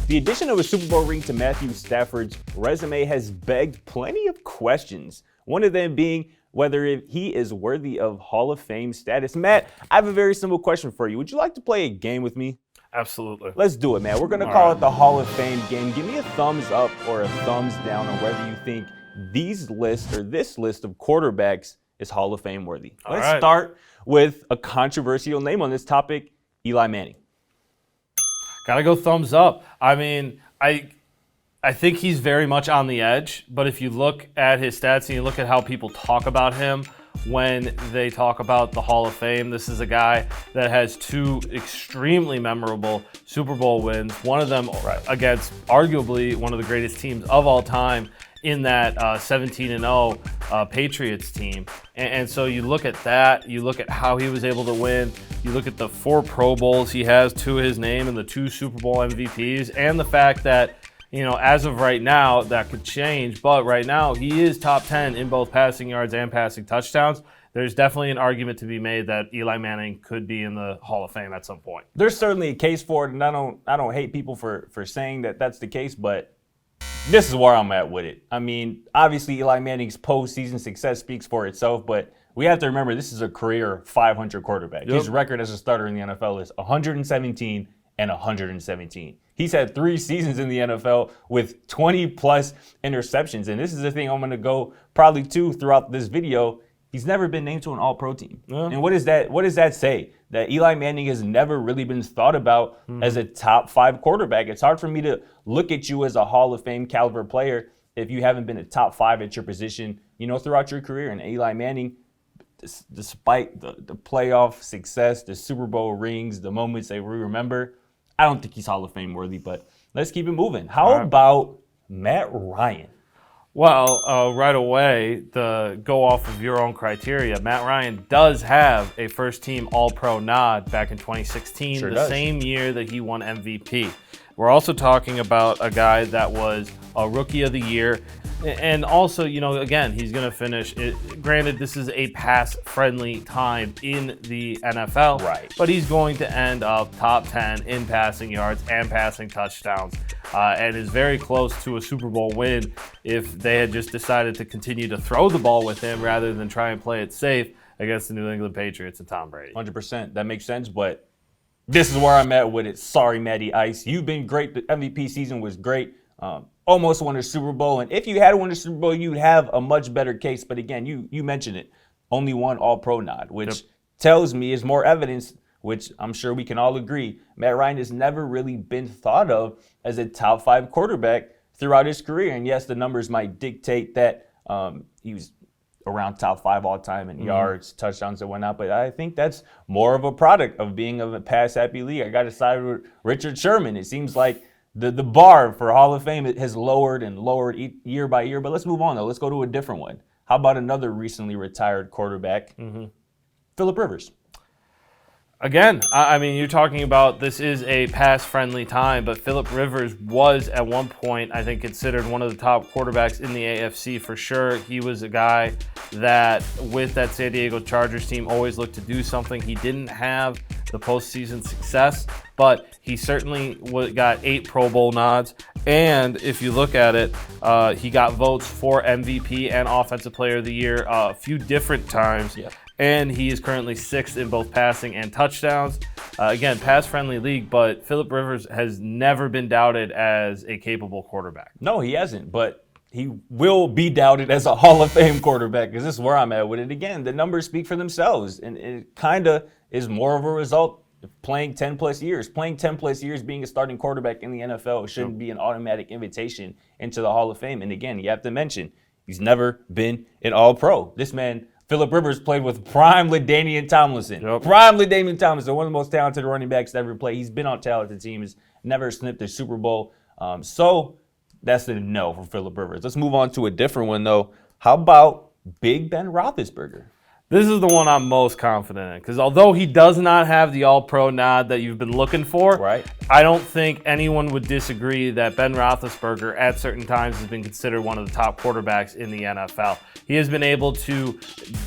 The addition of a Super Bowl ring to Matthew Stafford's resume has begged plenty of questions. One of them being whether he is worthy of Hall of Fame status. Matt, I have a very simple question for you. Would you like to play a game with me? Absolutely. Let's do it, man. We're going to call it the Hall of Fame game. Give me a thumbs up or a thumbs down on whether you think this list of quarterbacks is Hall of Fame worthy. Let's start with a controversial name on this topic, Eli Manning. Gotta go thumbs up. I mean, I think he's very much on the edge, but if you look at his stats and you look at how people talk about him when they talk about the Hall of Fame, this is a guy that has two extremely memorable Super Bowl wins, one of them against arguably one of the greatest teams of all time in that 17-0 Patriots team. And so you look at that, you look at how he was able to win, you look at the 4 Pro Bowls he has to his name and the 2 Super Bowl MVPs, and the fact that, you know, as of right now, that could change, but right now he is top 10 in both passing yards and passing touchdowns. There's definitely an argument to be made that Eli Manning could be in the Hall of Fame at some point. There's certainly a case for it, and I don't hate people for saying that that's the case, but this is where I'm at with it. I mean, obviously Eli Manning's postseason success speaks for itself, but we have to remember this is a career 500 quarterback. Yep. His record as a starter in the NFL is 117 and 117. He's had 3 seasons in the NFL with 20-plus interceptions, and this is the thing I'm going to go probably to throughout this video. He's never been named to an All-Pro team. Yeah. And what does that say? That Eli Manning has never really been thought about as a top 5 quarterback. It's hard for me to look at you as a Hall of Fame caliber player if you haven't been a top 5 at your position, you know, throughout your career. And Eli Manning, despite the playoff success, the Super Bowl rings, the moments that we remember, I don't think he's Hall of Fame worthy, but let's keep it moving. How about Matt Ryan? Well, right away, to go off of your own criteria, Matt Ryan does have a first-team All-Pro nod back in 2016, same year that he won MVP. We're also talking about a guy that was a Rookie of the Year. And also, you know, again, he's going to finish. Granted, this is a pass-friendly time in the NFL, but he's going to end up top 10 in passing yards and passing touchdowns, and is very close to a Super Bowl win if they had just decided to continue to throw the ball with him rather than try and play it safe against the New England Patriots and Tom Brady. 100%. That makes sense, but this is where I'm at with it. Sorry, Matty Ice. You've been great. The MVP season was great. Almost won a Super Bowl, and if you had won a Super Bowl, you'd have a much better case. But again, you mentioned it, only one All-Pro nod, which tells me is more evidence, which I'm sure we can all agree, Matt Ryan has never really been thought of as a top 5 quarterback throughout his career. And yes, the numbers might dictate that he was around top 5 all time in yards, touchdowns, and whatnot. But I think that's more of a product of being of a pass-happy league. I got to side with Richard Sherman. It seems like the bar for Hall of Fame has lowered and lowered year by year. But let's move on, though. Let's go to a different one. How about another recently retired quarterback, Philip Rivers? Again, I mean, you're talking about this is a pass-friendly time, but Philip Rivers was at one point, I think, considered one of the top quarterbacks in the AFC for sure. He was a guy that, with that San Diego Chargers team, always looked to do something. He didn't have the postseason success, but he certainly got 8 Pro Bowl nods. And if you look at it, he got votes for MVP and Offensive Player of the Year a few different times. Yeah. And he is currently 6th in both passing and touchdowns. Again, pass-friendly league, but Philip Rivers has never been doubted as a capable quarterback. No, he hasn't, but he will be doubted as a Hall of Fame quarterback, because this is where I'm at with it. Again, the numbers speak for themselves, and it kind of is more of a result of playing 10-plus years. Playing 10-plus years being a starting quarterback in the NFL shouldn't be an automatic invitation into the Hall of Fame. And again, you have to mention, he's never been an All-Pro. This man, Philip Rivers, played with prime LaDainian Tomlinson. Prime LaDainian Tomlinson, one of the most talented running backs to ever play. He's been on talented teams, never snipped a Super Bowl. So that's a no for Philip Rivers. Let's move on to a different one, though. How about Big Ben Roethlisberger? This is the one I'm most confident in, because although he does not have the All-Pro nod that you've been looking for, I don't think anyone would disagree that Ben Roethlisberger at certain times has been considered one of the top quarterbacks in the NFL. He has been able to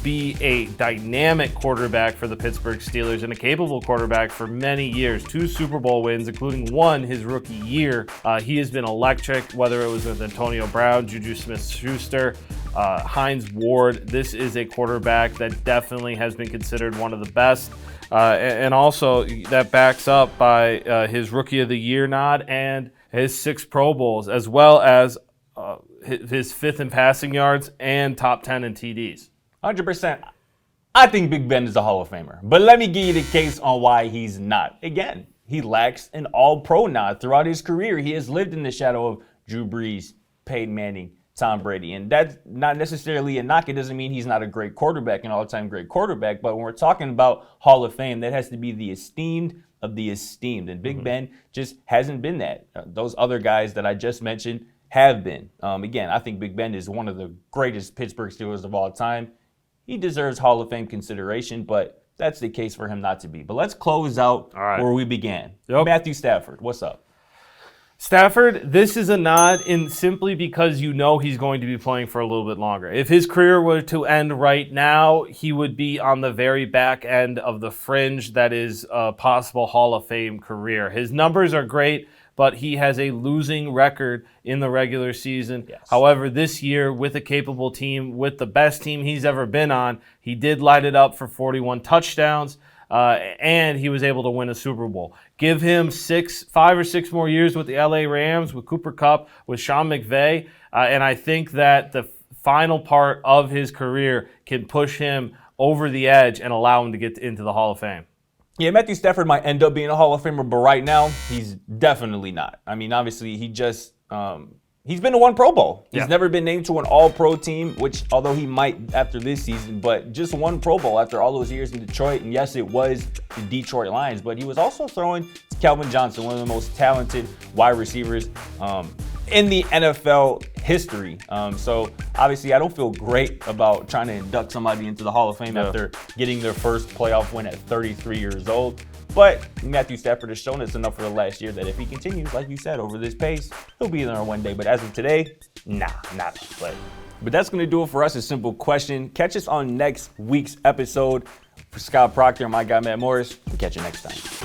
be a dynamic quarterback for the Pittsburgh Steelers and a capable quarterback for many years. 2 Super Bowl wins, including 1 his rookie year. He has been electric, whether it was with Antonio Brown, Juju Smith-Schuster, Hines Ward. This is a quarterback that definitely has been considered one of the best. And also that backs up by his Rookie of the Year nod and his 6 Pro Bowls, as well as his 5th in passing yards and top 10 in TDs. 100%. I think Big Ben is a Hall of Famer. But let me give you the case on why he's not. Again, he lacks an all-pro nod. Throughout his career, he has lived in the shadow of Drew Brees, Peyton Manning, Tom Brady. And that's not necessarily a knock. It doesn't mean he's not a great quarterback, an all-time great quarterback. But when we're talking about Hall of Fame, that has to be the esteemed of the esteemed. And Big Ben just hasn't been that. Those other guys that I just mentioned have been. Again, I think Big Ben is one of the greatest Pittsburgh Steelers of all time. He deserves Hall of Fame consideration, but that's the case for him not to be. But let's close out where we began. Matthew Stafford, what's up? Stafford, this is a nod in simply because you know he's going to be playing for a little bit longer. If his career were to end right now, he would be on the very back end of the fringe that is a possible Hall of Fame career. His numbers are great, but he has a losing record in the regular season. Yes. However, this year, with a capable team, with the best team he's ever been on, he did light it up for 41 touchdowns. And he was able to win a Super Bowl. Give him 5 or 6 more years with the LA Rams, with Cooper Kupp, with Sean McVay, and I think that the final part of his career can push him over the edge and allow him to get into the Hall of Fame. Yeah, Matthew Stafford might end up being a Hall of Famer, but right now, he's definitely not. I mean, obviously, he just he's been to 1 Pro Bowl. He's never been named to an all-pro team, which, although he might after this season, but just 1 Pro Bowl after all those years in Detroit. And yes, it was the Detroit Lions, but he was also throwing to Calvin Johnson, one of the most talented wide receivers in the NFL history. So obviously, I don't feel great about trying to induct somebody into the Hall of Fame after getting their first playoff win at 33 years old. But Matthew Stafford has shown us enough for the last year that if he continues, like you said, over this pace, he'll be there one day. But as of today, not. But that's going to do it for us. A simple question. Catch us on next week's episode. For Scott Procter and my guy Matt Morris, we'll catch you next time.